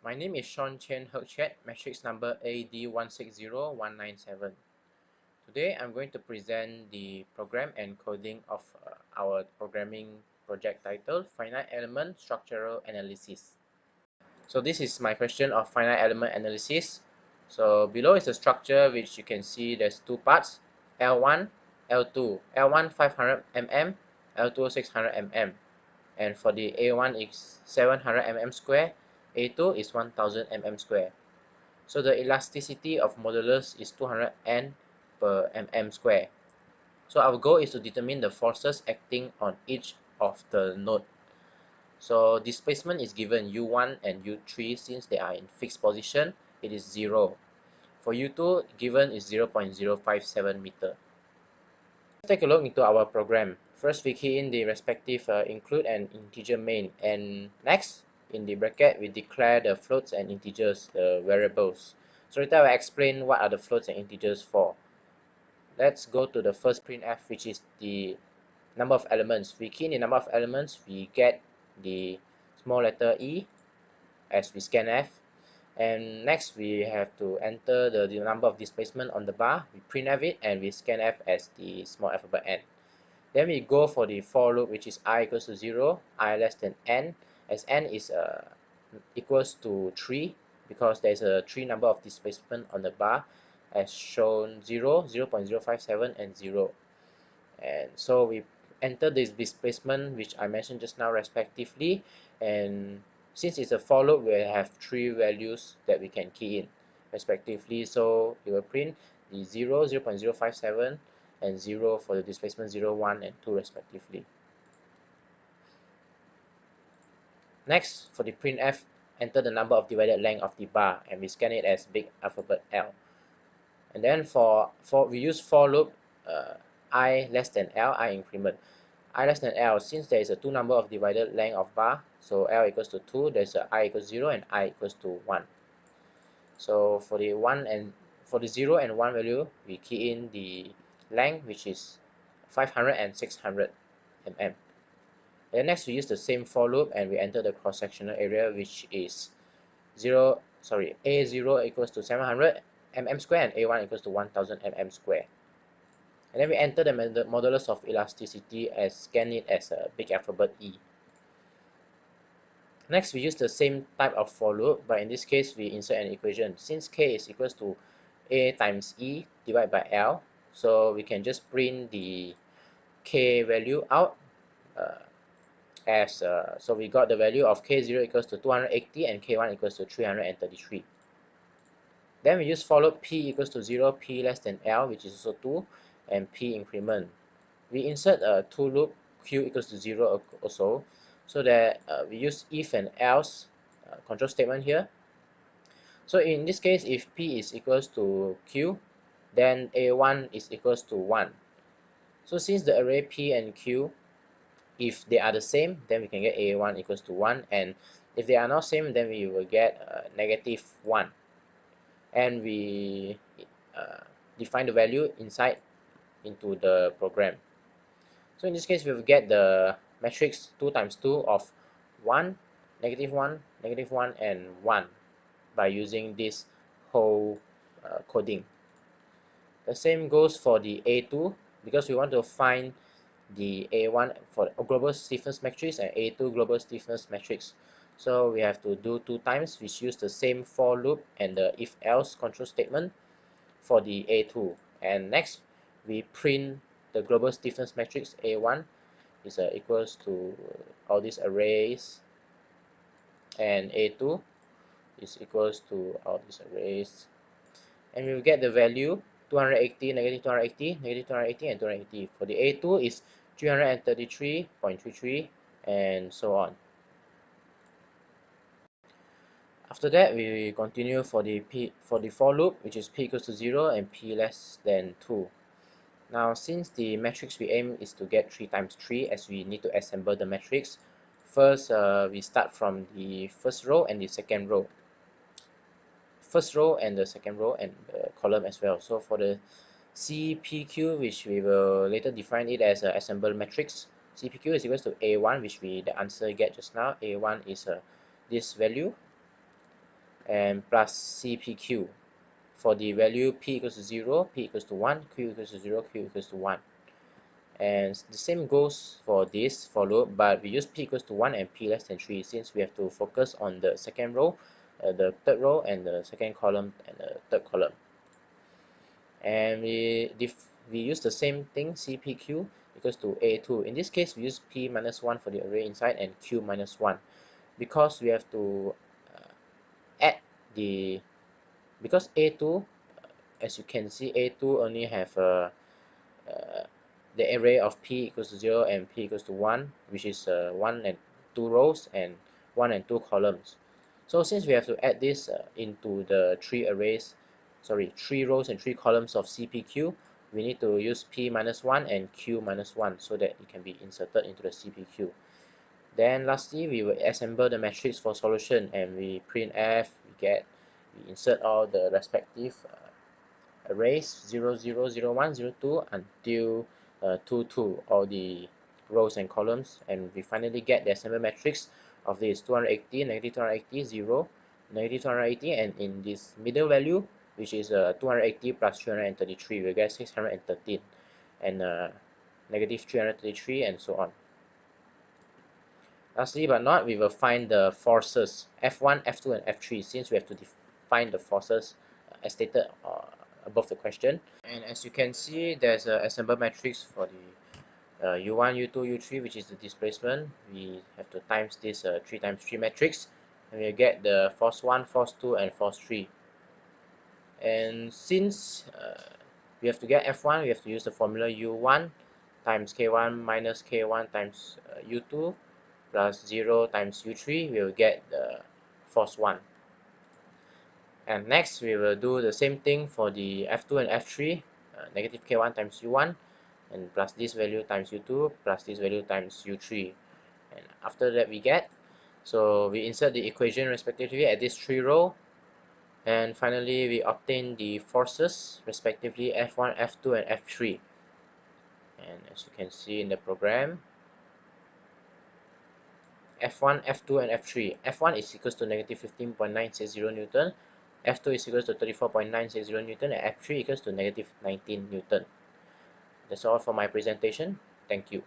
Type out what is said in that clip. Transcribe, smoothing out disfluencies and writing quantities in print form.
My name is Shawn Chen Herk Chiet, matrix number AD160197. Today I'm going to present the program and coding of our programming project titled Finite Element Structural Analysis. So this is my question of finite element analysis. So below is the structure, which you can see there's two parts, L1, L2. L1 500 mm, L2 600 mm. And for the A1 is 700 mm square, A2 is 1000 mm square. So the elasticity of modulus is 200 N per mm square. So our goal is to determine the forces acting on each of the node. So displacement is given U1 and U3. Since they are in fixed position, it is 0. For U2, given is 0.057 meter. Let's take a look into our program. First, we key in the respective include and integer main, and next, in the bracket, we declare the floats and integers, the variables. So later I will explain what are the floats and integers for. Let's go to the first printf, which is the number of elements. We key in the number of elements, we get the small letter E as we scanf, and next we have to enter the number of displacement on the bar. We printf it and we scanf as the small alphabet N. Then we go for the for loop, which is I equals to 0, I less than N, as N is equals to 3, because there is a 3 number of displacement on the bar, as shown 0, 0.057, and 0. And so we enter this displacement, which I mentioned just now, respectively, and since it's a for loop, we have 3 values that we can key in respectively. So it will print the 0, 0.057, and 0 for the displacement 0, 1, and 2 respectively. Next, for the printf, enter the number of divided length of the bar, and we scan it as big alphabet L. And then we use for loop, I less than L, I increment. I less than L, since there is a 2 number of divided length of bar, so L equals to 2, there's a I equals 0 and I equals to 1. So for the 0 and 1 value, we key in the length, which is 500 and 600 mm. And next, we use the same for loop and we enter the cross-sectional area, which is A0 equals to 700 mm square and A1 equals to 1000 mm square. And then we enter the modulus of elasticity as scan it as a big alphabet E. Next, we use the same type of for loop, but in this case, we insert an equation. Since K is equals to A times E divided by L, so we can just print the K value out so we got the value of K0 equals to 280 and K1 equals to 333. Then we use for loop P equals to 0, P less than L, which is also 2, and P increment. We insert a 2 loop, Q equals to 0 also, so that we use if and else control statement here. So in this case, if P is equals to Q, then A1 is equals to 1. So since the array P and Q, if they are the same, then we can get A1 equals to 1, and if they are not same, then we will get negative 1. And we define the value inside into the program. So in this case, we will get the matrix 2 times 2 of 1, negative 1, negative 1, and 1 by using this whole coding. The same goes for the A2, because we want to find the A1 for global stiffness matrix and A2 global stiffness matrix. So we have to do 2 times, which use the same for loop and the if else control statement for the A2. And next, we print the global stiffness matrix A1 is equals to all these arrays, and A2 is equals to all these arrays, and we will get the value 280, negative 280, negative 280, and 280. For the A2 is 333.33, and so on. After that, we continue for the for loop, which is P equals to 0 and P less than 2. Now, since the matrix we aim is to get 3 times 3, as we need to assemble the matrix, first we start from the first row and the second row. First row and the second row and the column as well. So for the CPQ, which we will later define it as a assembled matrix, CPQ is equals to A1, which we the answer get just now. A1 is this value. and plus CPQ for the value P equals to 0, P equals to 1, Q equals to 0, Q equals to 1. And the same goes for this for loop, but we use P equals to 1 and P less than 3 since we have to focus on the second row, the third row, and the second column and the third column. And we use the same thing, CPQ equals to A2. In this case, we use P minus 1 for the array inside and Q minus 1 because we have to add the, because A2, as you can see, A2 only have the array of P equals to 0 and P equals to 1, which is 1 and 2 rows and 1 and 2 columns. So since we have to add this into the 3 rows and 3 columns of CPQ, we need to use P minus 1 and Q minus 1 so that it can be inserted into the CPQ. Then lastly, we will assemble the matrix for solution, and we printf, we insert all the respective arrays 0, 0, 0, 1, 0, 2 until 2, 2, all the rows and columns, and we finally get the assembled matrix of this 280, negative 280, 0, negative 280, and in this middle value, which is 280 plus 333, we get 613, and negative 333, and so on. Lastly but not, we will find the forces F1, F2, and F3 since we have to define the forces as stated above the question. And as you can see, there's an assemble matrix for the U1, U2, U3, which is the displacement. We have to times this 3 times 3 matrix, and we get the force 1, force 2, and force 3. And since we have to get F1, we have to use the formula U1 times K1 minus K1 times U2 plus 0 times U3, we will get the force 1. And next, we will do the same thing for the F2 and F3, negative K1 times U1, and plus this value times U2, plus this value times U3. And after that, so we insert the equation respectively at this 3 row, and finally, we obtain the forces respectively F1, F2, and F3. And as you can see in the program, F1, F2, and F3. F1 is equals to negative 15.960 Newton, F2 is equals to 34.960 Newton, and F3 equals to negative 19 Newton. That's all for my presentation. Thank you.